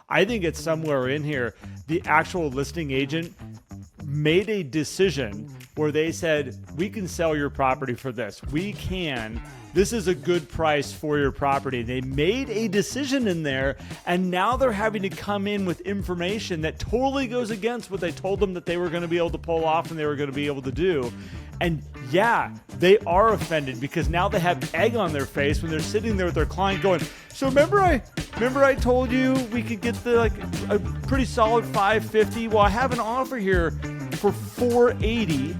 I think it's somewhere in here. The actual listing agent made a decision where they said, we can sell your property for this. This is a good price for your property. They made a decision in there, and now they're having to come in with information that totally goes against what they told them that they were going to be able to pull off and they were going to be able to do. And yeah, they are offended because now they have egg on their face when they're sitting there with their client going, so remember I told you we could get a pretty solid 550. Well, I have an offer here for 480.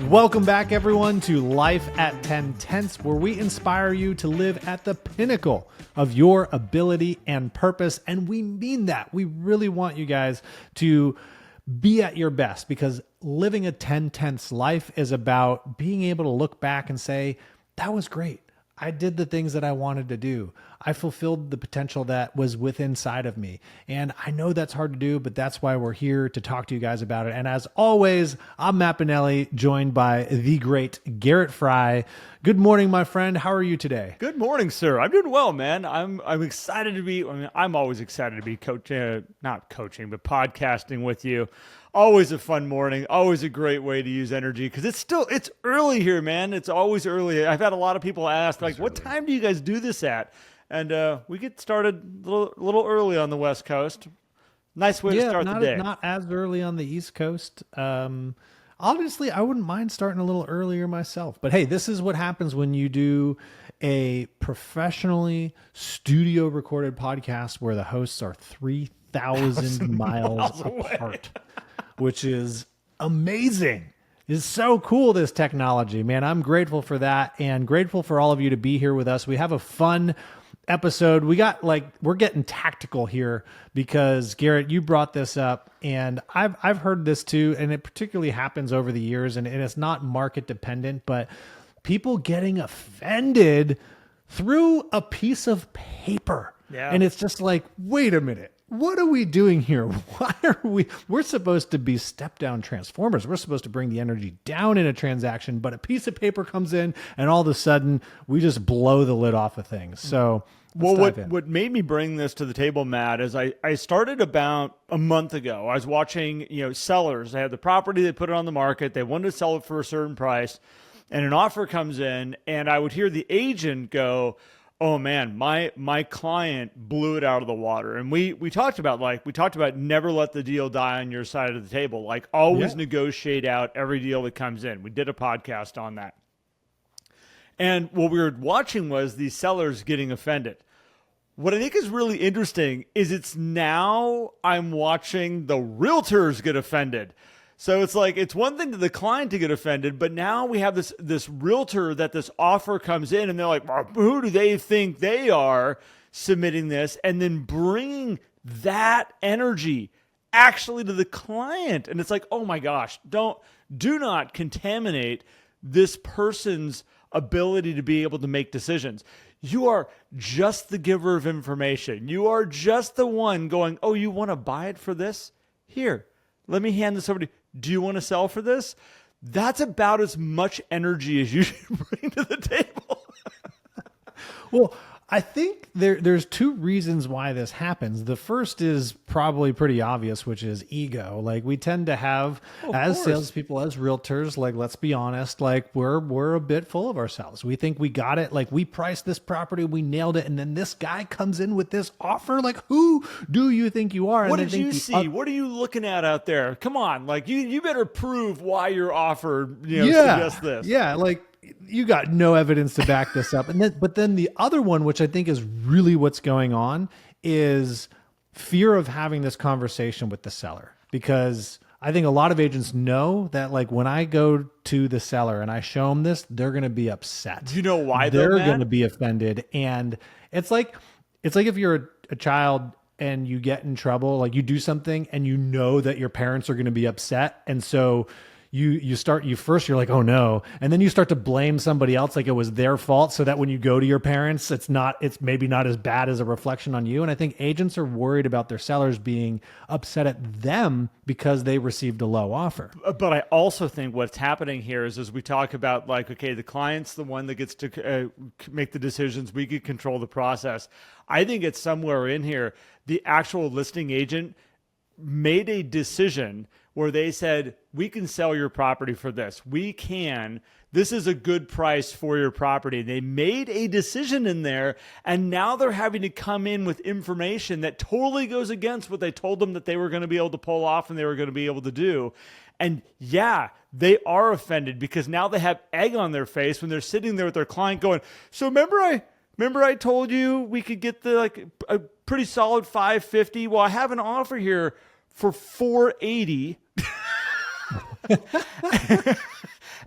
Welcome back, everyone, to Life at 10 Tenths, where we inspire you to live at the pinnacle of your ability and purpose. And we mean that. We really want you guys to be at your best, because living a 10 tenths life is about being able to look back and say, that was great. I did the things that I wanted to do. I fulfilled the potential that was within inside of me. And I know that's hard to do, but that's why we're here to talk to you guys about it. And as always, I'm Matt Pinelli, joined by the great Garrett Fry. Good morning, my friend. How are you today? Good morning, sir. I'm doing well, man. I'm excited to be, I'm always excited to be not coaching, but podcasting with you. Always a fun morning, always a great way to use energy, because it's early here, man. It's always early. I've had a lot of people ask, like, what time do you guys do this at? And we get started a little early on the West Coast. Nice way to start the day. Not as early on the East Coast. Obviously, I wouldn't mind starting a little earlier myself. But hey, this is what happens when you do a professionally studio recorded podcast where the hosts are 3,000 miles apart. Which is amazing. It's so cool, this technology, man. I'm grateful for that, and grateful for all of you to be here with us. We have a fun episode. We're getting tactical here because, Garrett, you brought this up, and I've heard this too, and it particularly happens over the years, and it's not market dependent, but people getting offended through a piece of paper. Yeah. And it's just like, wait a minute. What are we doing here? Why are we're supposed to be step down transformers. We're supposed to bring the energy down in a transaction, but a piece of paper comes in and all of a sudden we just blow the lid off of things. So, what made me bring this to the table, Matt, is I started about a month ago. I was watching, sellers. They had the property, they put it on the market. They wanted to sell it for a certain price, and an offer comes in, and I would hear the agent go, oh man, my client blew it out of the water. And we talked about never let the deal die on your side of the table. Like, always negotiate out every deal that comes in. We did a podcast on that. And what we were watching was these sellers getting offended. What I think is really interesting is it's now I'm watching the realtors get offended. So it's like, it's one thing to the client to get offended, but now we have this realtor that this offer comes in, and they're like, well, who do they think they are submitting this? And then bringing that energy actually to the client. And it's like, oh my gosh, do not contaminate this person's ability to be able to make decisions. You are just the giver of information. You are just the one going, oh, you want to buy it for this? Here, let me hand this over to you. Do you want to sell for this? That's about as much energy as you should bring to the table. Well, I think there's two reasons why this happens. The first is probably pretty obvious, which is ego. Like, we tend to have, as salespeople, as realtors, like, let's be honest, like, we're a bit full of ourselves. We think we got it. Like, we priced this property, we nailed it, and then this guy comes in with this offer. Like, who do you think you are? What did you see? What are you looking at out there? Come on, like, you better prove why your offer suggests this. Yeah, like, you got no evidence to back this up. But then the other one, which I think is really what's going on, is fear of having this conversation with the seller. Because I think a lot of agents know that, like, when I go to the seller and I show them this, they're going to be upset. Do you know why they're going to be offended? And it's like if you're a child and you get in trouble, like, you do something and you know that your parents are going to be upset. And so you're like, oh no, and then you start to blame somebody else like it was their fault, so that when you go to your parents, it's maybe not as bad as a reflection on you. And I think agents are worried about their sellers being upset at them because they received a low offer. But I also think what's happening here is, as we talk about, like, okay, the client's the one that gets to make the decisions. We can control the process. I think it's somewhere in here, the actual listing agent made a decision where they said, we can sell your property for this. This is a good price for your property. They made a decision in there, and now they're having to come in with information that totally goes against what they told them that they were going to be able to pull off and they were going to be able to do. And yeah, they are offended because now they have egg on their face when they're sitting there with their client going, so remember I told you we could get a pretty solid 550. Well, I have an offer here for 480.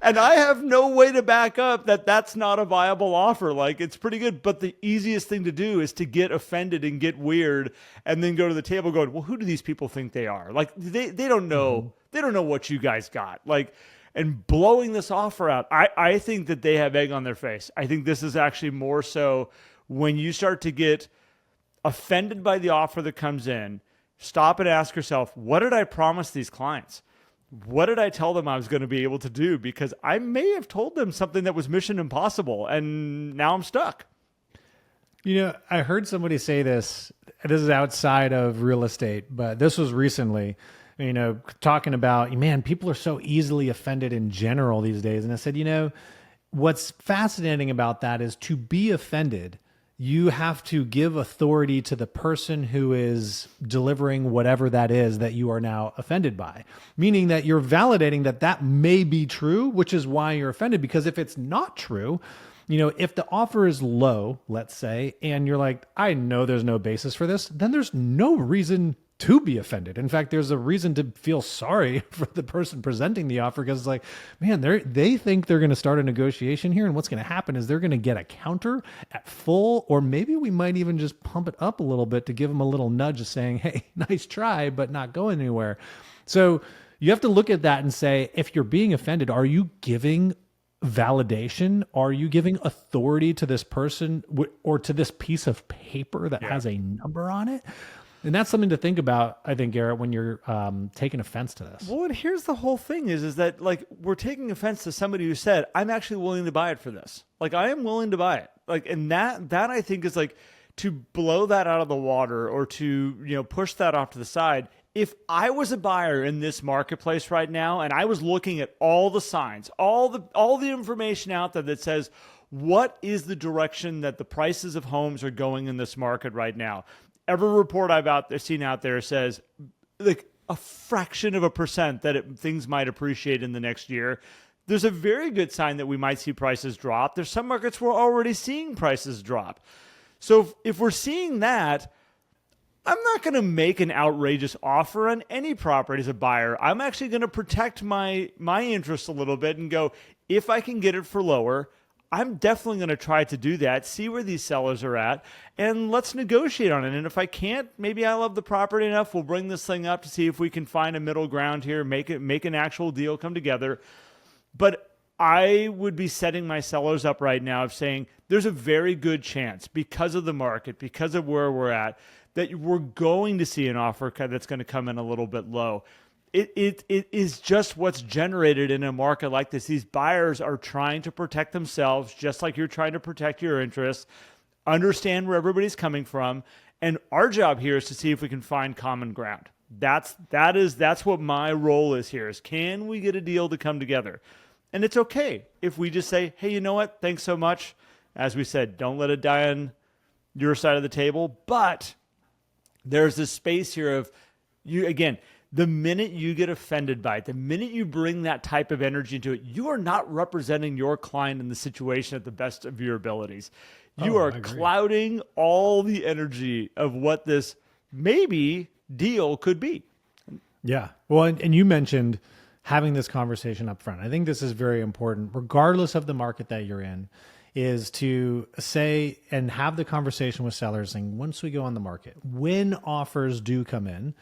And I have no way to back up that that's not a viable offer. Like, it's pretty good, but the easiest thing to do is to get offended and get weird and then go to the table going, well, who do these people think they are? Like, they don't know. Mm-hmm. They don't know what you guys got. Like, and blowing this offer out, I think that they have egg on their face. I think this is actually more so when you start to get offended by the offer that comes in, stop and ask yourself, what did I promise these clients? What did I tell them I was going to be able to do? Because I may have told them something that was mission impossible, and now I'm stuck. You know, I heard somebody say this. This is outside of real estate, but this was recently, you know, talking about, man, people are so easily offended in general these days. And I said, you know, what's fascinating about that is, to be offended, you have to give authority to the person who is delivering whatever that is that you are now offended by, meaning that you're validating that that may be true, which is why you're offended. Because if it's not true, you know, if the offer is low, let's say, and you're like, I know there's no basis for this, then there's no reason to be offended. In fact, there's a reason to feel sorry for the person presenting the offer, because it's like, man, they think they're going to start a negotiation here, and what's going to happen is they're going to get a counter at full, or maybe we might even just pump it up a little bit to give them a little nudge of saying, hey, nice try, but not going anywhere. So you have to look at that and say, if you're being offended, are you giving validation? Are you giving authority to this person or to this piece of paper that has a number on it? And that's something to think about, I think, Garrett, when you're taking offense to this. Well, and here's the whole thing is that, like, we're taking offense to somebody who said, I'm actually willing to buy it for this. Like, I am willing to buy it. Like, and that I think is, like, to blow that out of the water, or to, you know, push that off to the side. If I was a buyer in this marketplace right now, and I was looking at all the signs, all the information out there that says, what is the direction that the prices of homes are going in this market right now? Every report I've seen out there says, like, a fraction of a percent that things might appreciate in the next year. There's a very good sign that we might see prices drop. There's some markets we're already seeing prices drop. So if we're seeing that, I'm not going to make an outrageous offer on any property as a buyer. I'm actually going to protect my interests a little bit and go, if I can get it for lower, I'm definitely going to try to do that, see where these sellers are at, and let's negotiate on it. And if I can't, maybe I love the property enough, we'll bring this thing up to see if we can find a middle ground here, make an actual deal come together. But I would be setting my sellers up right now of saying, there's a very good chance, because of the market, because of where we're at, that we're going to see an offer that's going to come in a little bit low. It is just what's generated in a market like this. These buyers are trying to protect themselves, just like you're trying to protect your interests, understand where everybody's coming from. And our job here is to see if we can find common ground. That's what my role is here, is can we get a deal to come together? And it's okay if we just say, hey, you know what? Thanks so much. As we said, don't let it die on your side of the table. But there's this space here of you, again, the minute you get offended by it, the minute you bring that type of energy into it, you are not representing your client in the situation at the best of your abilities. You are clouding all the energy of what this maybe deal could be. Yeah. Well, and you mentioned having this conversation up front. I think this is very important, regardless of the market that you're in, is to say and have the conversation with sellers saying, once we go on the market, when offers do come in,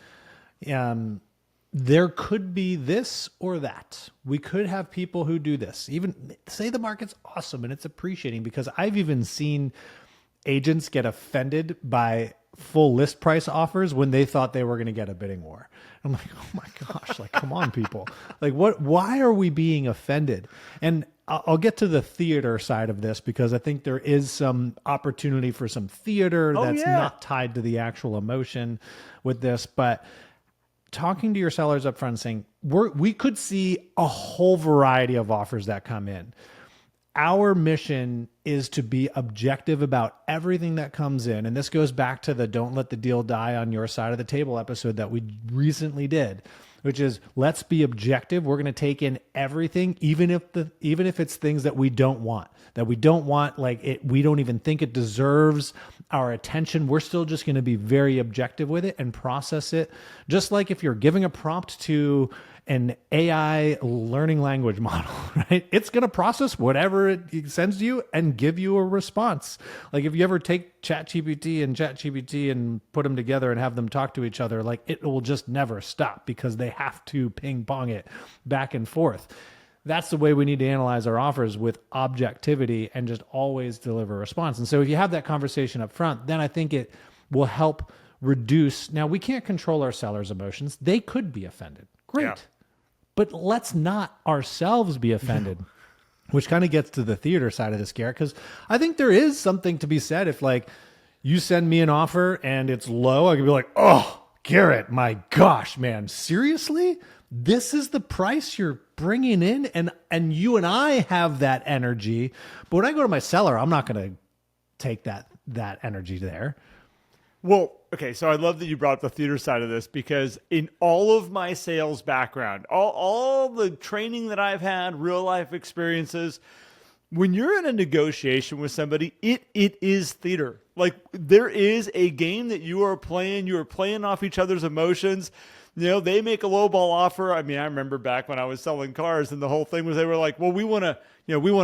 there could be this or that. We could have people who do this. Even say the market's awesome and it's appreciating, because I've even seen agents get offended by full list price offers when they thought they were going to get a bidding war. I'm like, oh my gosh, like, come on, people. Like, why are we being offended? And I'll get to the theater side of this, because I think there is some opportunity for some theater that's not tied to the actual emotion with this. But talking to your sellers up front, saying we could see a whole variety of offers that come in. Our mission is to be objective about everything that comes in. And this goes back to the don't let the deal die on your side of the table episode that we recently did, which is, let's be objective. We're going to take in everything, even if it's things that we don't want, like it, we don't even think it deserves our attention. We're still just going to be very objective with it and process it. Just like if you're giving a prompt to an AI learning language model, right? It's going to process whatever it sends to you and give you a response. Like if you ever take ChatGPT and put them together and have them talk to each other, like it will just never stop, because they have to ping pong it back and forth. That's the way we need to analyze our offers, with objectivity, and just always deliver a response. And so if you have that conversation up front, then I think it will help reduce. Now, we can't control our sellers' emotions. They could be offended. Great. Yeah. But let's not ourselves be offended, which kind of gets to the theater side of this, Garrett, because I think there is something to be said. If like you send me an offer and it's low, I could be like, oh, Garrett, my gosh, man, seriously? This is the price you're bringing in? And you and I have that energy. But when I go to my seller, I'm not going to take that energy there. Well, okay, so I love that you brought up the theater side of this, because in all of my sales background, all the training that I've had, real life experiences, when you're in a negotiation with somebody, it is theater. Like there is a game that you are playing off each other's emotions. You know, they make a lowball offer. I mean, I remember back when I was selling cars, and the whole thing was they were like, well, we want to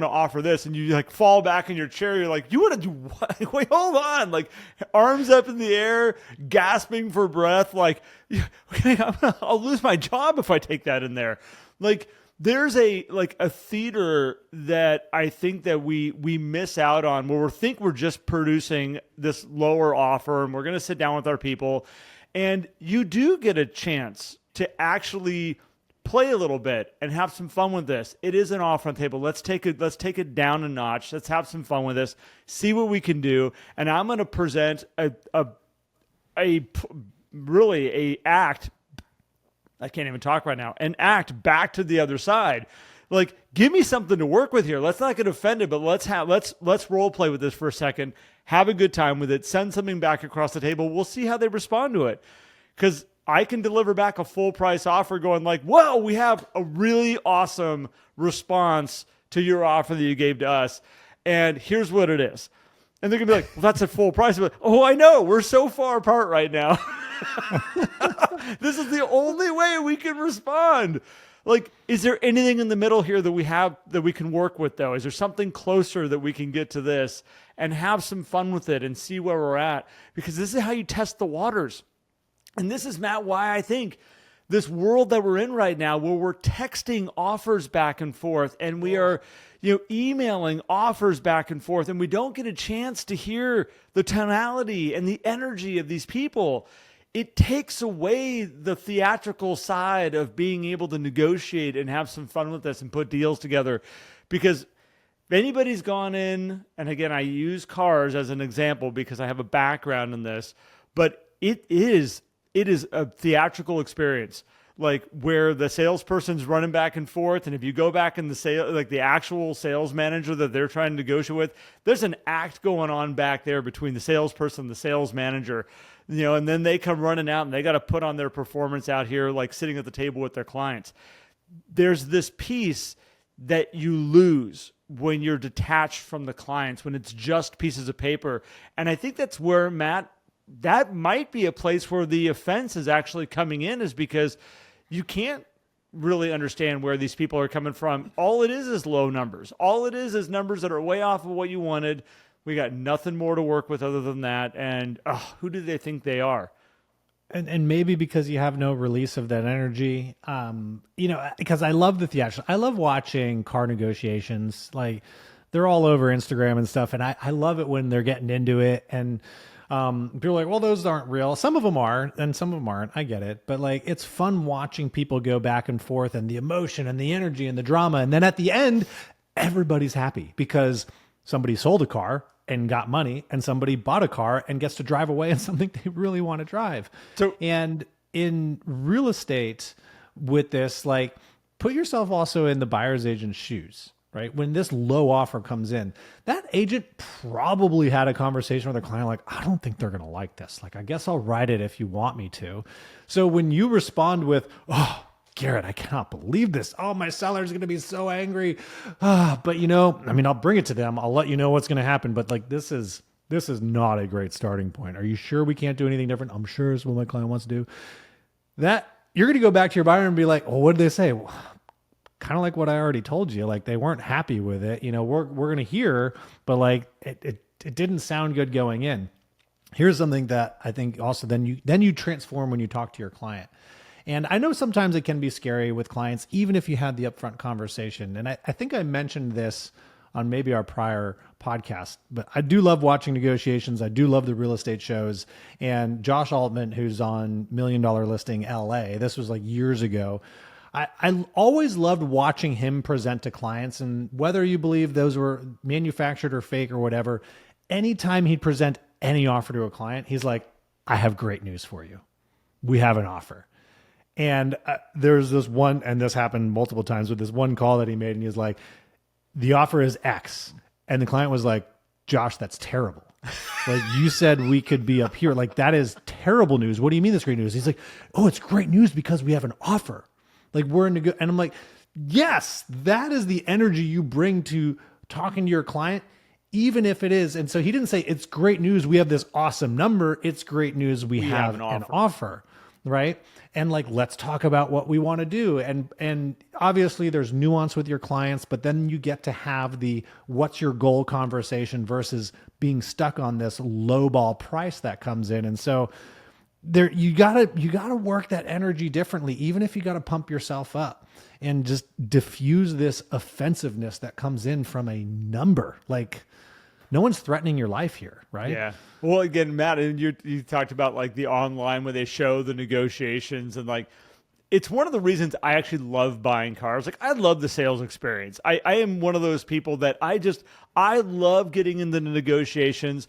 offer this. And you like fall back in your chair. You're like, you want to do what? Wait, hold on. Like arms up in the air, gasping for breath. Like, okay, I'll lose my job if I take that in there. Like there's a theater that I think that we miss out on, where we think we're just producing this lower offer and we're going to sit down with our people. And you do get a chance to actually play a little bit and have some fun with this. It is an offer on the table. Let's take it down a notch. Let's have some fun with this. See what we can do. And I'm going to present a act. I can't even talk right now. An act back to the other side. Like, give me something to work with here. Let's not get offended, but let's role play with this for a second. Have a good time with it. Send something back across the table. We'll see how they respond to it. Because I can deliver back a full price offer going like, whoa, we have a really awesome response to your offer that you gave to us. And here's what it is. And they're going to be like, well, that's a full price. But, oh, I know. We're so far apart right now. This is the only way we can respond. Like, is there anything in the middle here that we have that we can work with, though? Is there something closer that we can get to this and have some fun with it and see where we're at? Because this is how you test the waters. And this is, Matt, why I think this world that we're in right now, where we're texting offers back and forth and we are, emailing offers back and forth, and we don't get a chance to hear the tonality and the energy of these people. It takes away the theatrical side of being able to negotiate and have some fun with this and put deals together. Because if anybody's gone in, and again, I use cars as an example because I have a background in this, but it is a theatrical experience, like where the salesperson's running back and forth. And if you go back in the actual sales manager that they're trying to negotiate with, there's an act going on back there between the salesperson and the sales manager. And then they come running out and they got to put on their performance out here, like sitting at the table with their clients. There's this piece that you lose when you're detached from the clients, when it's just pieces of paper. And I think that's where, Matt, that might be a place where the offense is actually coming in, is because you can't really understand where these people are coming from. All it is low numbers. All it is numbers that are way off of what you wanted. We got nothing more to work with other than that. And who do they think they are? and maybe because you have no release of that energy, because I love the theatrics. I love watching car negotiations. Like they're all over Instagram and stuff. And I love it when they're getting into it. And people are like, well, those aren't real. Some of them are, and some of them aren't. I get it. But like, it's fun watching people go back and forth and the emotion and the energy and the drama. And then at the end, everybody's happy because somebody sold a car and got money, and somebody bought a car and gets to drive away in something they really want to drive. And in real estate with this, like, put yourself also in the buyer's agent's shoes, right? When this low offer comes in, that agent probably had a conversation with their client, like, I don't think they're going to like this. Like, I guess I'll write it if you want me to. So when you respond with, oh, Garrett, I cannot believe this. Oh, my seller's going to be so angry. But I'll bring it to them. I'll let you know what's going to happen. But like, this is not a great starting point. Are you sure we can't do anything different? I'm sure it's what my client wants to do. That you're going to go back to your buyer and be like, well, what did they say? Well, kind of like what I already told you. Like they weren't happy with it. We're going to hear, but like it didn't sound good going in. Here's something that I think also then you transform when you talk to your client. And I know sometimes it can be scary with clients, even if you had the upfront conversation. And I think I mentioned this on maybe our prior podcast, but I do love watching negotiations. I do love the real estate shows. And Josh Altman, who's on $1 Million Listing LA, this was like years ago. I always loved watching him present to clients, and whether you believe those were manufactured or fake or whatever, anytime he'd present any offer to a client, he's like, I have great news for you. We have an offer. And there's this one, and this happened multiple times with this one call that he made, and he was like, the offer is X. And the client was like, Josh, that's terrible. Like you said, we could be up here. Like that is terrible news. What do you mean that's great news? He's like, oh, it's great news because we have an offer. Like we're in and I'm like, yes, that is the energy you bring to talking to your client, even if it is. And so he didn't say it's great news. We have this awesome number. It's great news. We have an offer. Right. And like, let's talk about what we want to do. And obviously there's nuance with your clients, but then you get to have the, what's your goal conversation versus being stuck on this lowball price that comes in. And so there, you gotta work that energy differently, even if you got to pump yourself up and just diffuse this offensiveness that comes in from a number. Like, no one's threatening your life here, right? Yeah. Well, again, Matt, and you talked about like the online where they show the negotiations, and like it's one of the reasons I actually love buying cars. Like I love the sales experience. I am one of those people that I love getting into the negotiations.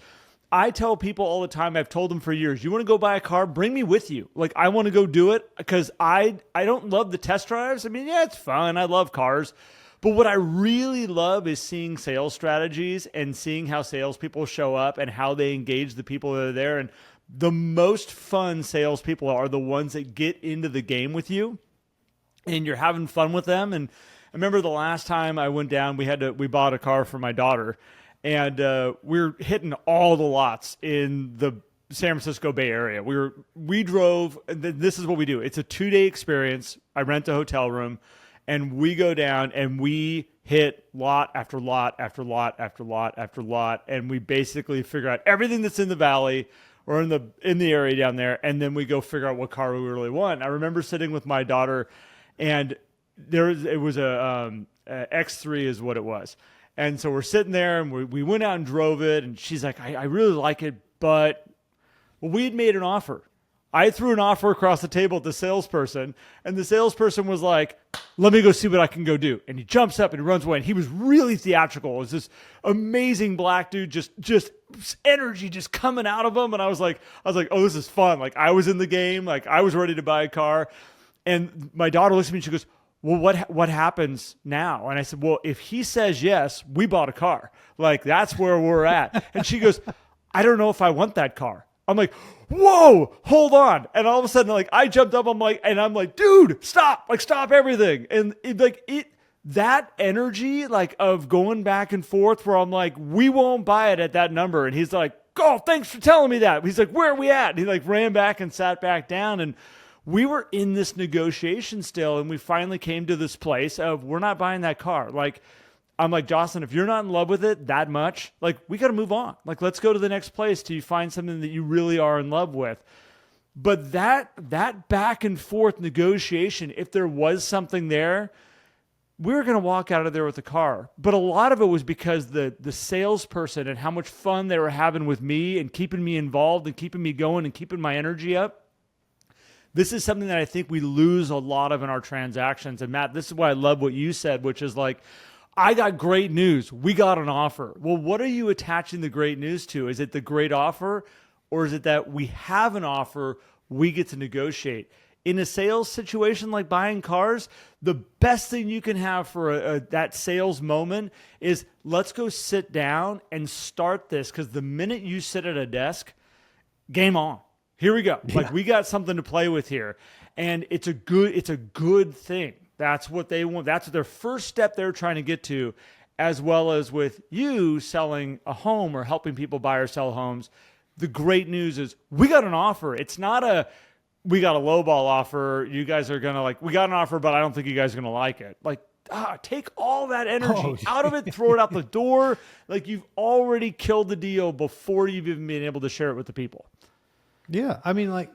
I tell people all the time, I've told them for years, you want to go buy a car, bring me with you. Like I want to go do it because I don't love the test drives. I mean, yeah, it's fun. I love cars. But what I really love is seeing sales strategies and seeing how salespeople show up and how they engage the people that are there. And the most fun salespeople are the ones that get into the game with you and you're having fun with them. And I remember the last time I went down, we bought a car for my daughter, and we're hitting all the lots in the San Francisco Bay Area. We drove. This is what we do. It's a 2-day experience. I rent a hotel room. And we go down and we hit lot after lot after lot after lot after lot, and we basically figure out everything that's in the valley or in the area down there, and then we go figure out what car we really want. I remember sitting with my daughter, and it was a X3 is what it was, and so we're sitting there and we went out and drove it, and she's like, I really like it, but we had made an offer. I threw an offer across the table at the salesperson, and the salesperson was like, let me go see what I can go do. And he jumps up and he runs away, and he was really theatrical. It was this amazing black dude, just energy just coming out of him. And I was like, oh, this is fun. Like I was in the game. Like I was ready to buy a car. And my daughter looks at me and she goes, well, what happens now? And I said, well, if he says yes, we bought a car. Like that's where we're at. And she goes, I don't know if I want that car. I'm like, whoa, hold on. And all of a sudden, like, I jumped up, I'm like, dude, stop, like, stop everything. And that energy, like, of going back and forth where I'm like, we won't buy it at that number. And he's like, oh, thanks for telling me that. He's like, where are we at? And he like ran back and sat back down. And we were in this negotiation still. And we finally came to this place of, we're not buying that car. Like, I'm like, Jocelyn, if you're not in love with it that much, like we got to move on. Like, let's go to the next place till you find something that you really are in love with. But that back and forth negotiation, if there was something there, we were going to walk out of there with the car. But a lot of it was because the salesperson and how much fun they were having with me and keeping me involved and keeping me going and keeping my energy up. This is something that I think we lose a lot of in our transactions. And Matt, this is why I love what you said, which is like, I got great news. We got an offer. Well, what are you attaching the great news to? Is it the great offer, or is it that we have an offer, we get to negotiate? In a sales situation like buying cars, the best thing you can have for that sales moment is, let's go sit down and start this, because the minute you sit at a desk, game on. Here we go. Yeah. Like, we got something to play with here. And it's a good thing. That's what they want. That's their first step they're trying to get to, as well as with you selling a home or helping people buy or sell homes. The great news is we got an offer. It's not we got a lowball offer. You guys are going to we got an offer, but I don't think you guys are going to like it. Like, take all that energy out of it, throw it out the door. Like, you've already killed the deal before you've even been able to share it with the people. Yeah. I mean,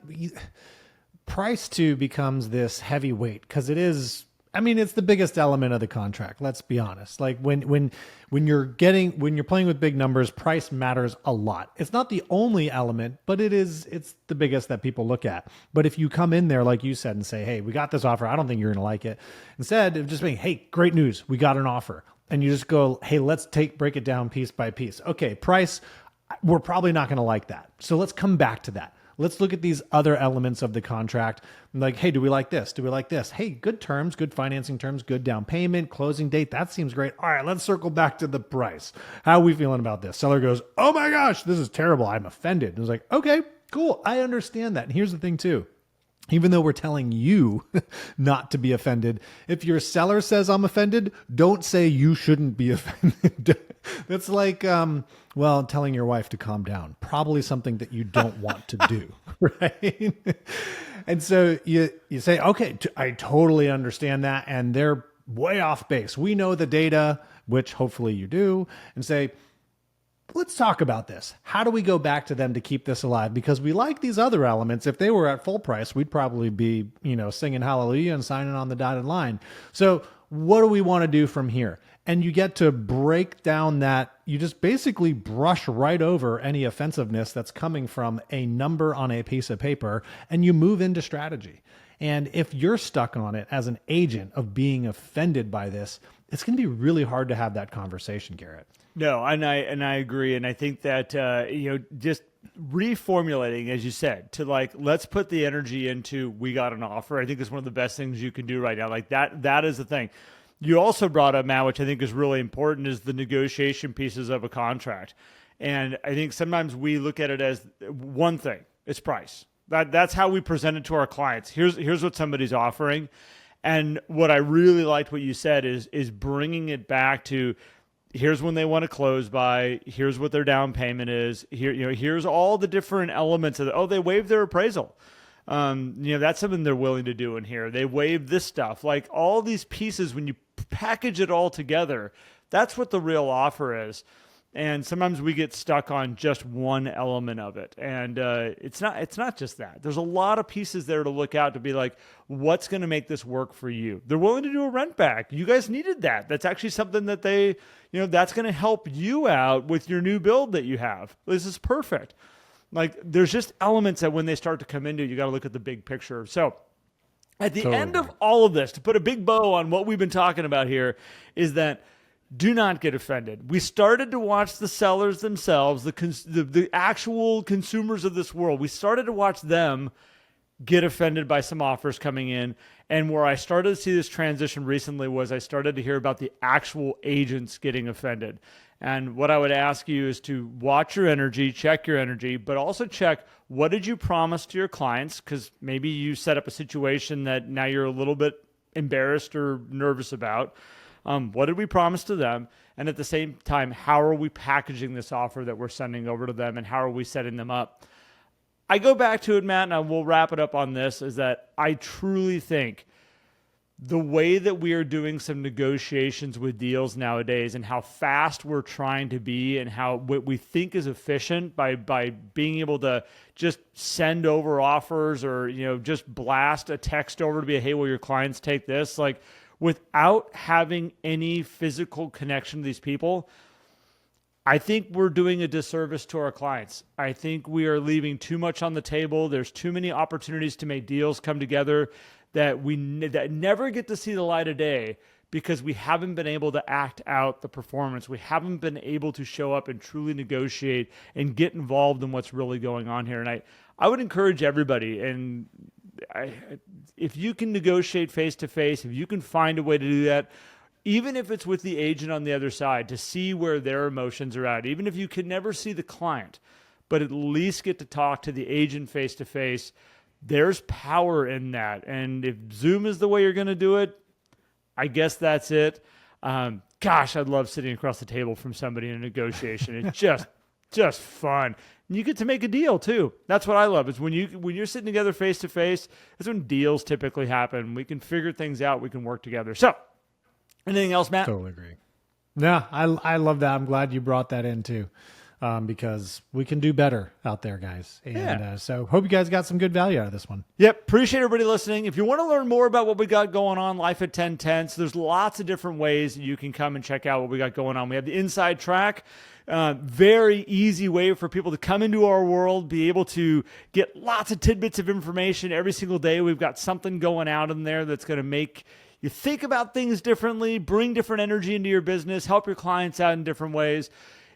price too becomes this heavyweight, because it is, I mean, it's the biggest element of the contract. Let's be honest. Like, when you're playing with big numbers, price matters a lot. It's not the only element, but it's the biggest that people look at. But if you come in there, like you said, and say, hey, we got this offer, I don't think you're going to like it. Instead of just being, hey, great news, we got an offer. And you just go, hey, let's break it down piece by piece. Okay, price, we're probably not going to like that. So let's come back to that. Let's look at these other elements of the contract. Like, hey, do we like this? Do we like this? Hey, good terms, good financing terms, good down payment, closing date. That seems great. All right, let's circle back to the price. How are we feeling about this? Seller goes, oh my gosh, this is terrible. I'm offended. And it's like, okay, cool. I understand that. And here's the thing too. Even though we're telling you not to be offended, if your seller says I'm offended, don't say you shouldn't be offended. That's like, telling your wife to calm down. Probably something that you don't want to do, right? And so you say, okay, I totally understand that. And they're way off base. We know the data, which hopefully you do, and say, let's talk about this. How do we go back to them to keep this alive? Because we like these other elements. If they were at full price, we'd probably be, singing hallelujah and signing on the dotted line. So what do we want to do from here? And you get to break down that. You just basically brush right over any offensiveness that's coming from a number on a piece of paper, and you move into strategy. And if you're stuck on it as an agent of being offended by this, it's going to be really hard to have that conversation, Garrett. No, and I agree, and I think that just reformulating, as you said, to let's put the energy into we got an offer. I think is one of the best things you can do right now. Like that is the thing. You also brought up, Matt, which I think is really important, is the negotiation pieces of a contract. And I think sometimes we look at it as one thing: it's price. That's how we present it to our clients. Here's what somebody's offering, and what I really liked what you said is bringing it back to, here's when they want to close by. Here's what their down payment is. Here's all the different elements of it. Oh, they waived their appraisal. That's something they're willing to do in here. They waived this stuff. Like, all these pieces, when you package it all together, that's what the real offer is. And sometimes we get stuck on just one element of it. And it's not just that. There's a lot of pieces there to look out to be like, what's going to make this work for you? They're willing to do a rent back. You guys needed that. That's actually something that they, that's going to help you out with your new build that you have. This is perfect. Like, there's just elements that when they start to come into, you got to look at the big picture. So at the end of all of this, to put a big bow on what we've been talking about here, is that do not get offended. We started to watch the sellers themselves, the actual consumers of this world. We started to watch them get offended by some offers coming in. And where I started to see this transition recently was I started to hear about the actual agents getting offended. And what I would ask you is to watch your energy, check your energy, but also check, what did you promise to your clients? Because maybe you set up a situation that now you're a little bit embarrassed or nervous about. What did we promise to them? And at the same time, how are we packaging this offer that we're sending over to them, and how are we setting them up? I go back to it, Matt, and we'll wrap it up on this, is that I truly think the way that we are doing some negotiations with deals nowadays and how fast we're trying to be and how what we think is efficient by being able to just send over offers or, you know, just blast a text over to be, hey, will your clients take this? Like, without having any physical connection to these people, I think we're doing a disservice to our clients. I think we are leaving too much on the table. There's too many opportunities to make deals come together that that never get to see the light of day because we haven't been able to act out the performance. We haven't been able to show up and truly negotiate and get involved in what's really going on here. And I would encourage everybody, and if you can negotiate face-to-face, if you can find a way to do that, even if it's with the agent on the other side, to see where their emotions are at, even if you can never see the client, but at least get to talk to the agent face-to-face, there's power in that. And if Zoom is the way you're going to do it, I guess that's it. Gosh, I'd love sitting across the table from somebody in a negotiation. It's just fun. And you get to make a deal too. That's what I love. Is when you're sitting together face to face, that's when deals typically happen. We can figure things out. We can work together. So, anything else, Matt? Totally agree. No, I love that. I'm glad you brought that in too. Because we can do better out there, guys. And so hope you guys got some good value out of this one. Yep. Appreciate everybody listening. If you want to learn more about what we got going on, Life at 1010, so there's lots of different ways you can come and check out what we got going on. We have the inside track. Very easy way for people to come into our world, be able to get lots of tidbits of information every single day. We've got something going out in there that's going to make you think about things differently, bring different energy into your business, help your clients out in different ways.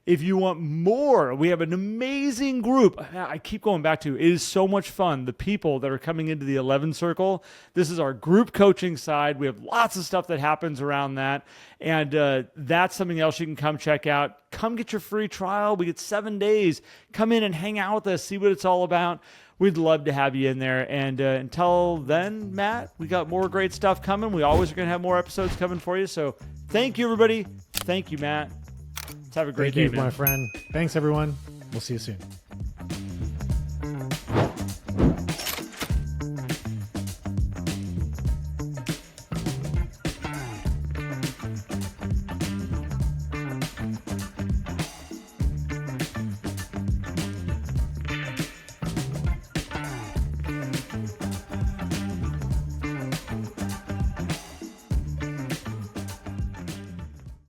If you want more, we have an amazing group. I keep going back to, it is so much fun. The people that are coming into the 11 Circle, this is our group coaching side. We have lots of stuff that happens around that. And that's something else you can come check out. Come get your free trial. We get 7 days. Come in and hang out with us, see what it's all about. We'd love to have you in there. And until then, Matt, we got more great stuff coming. We always are going to have more episodes coming for you. So thank you, everybody. Thank you, Matt. Have a great day, my friend. Thanks, everyone. We'll see you soon.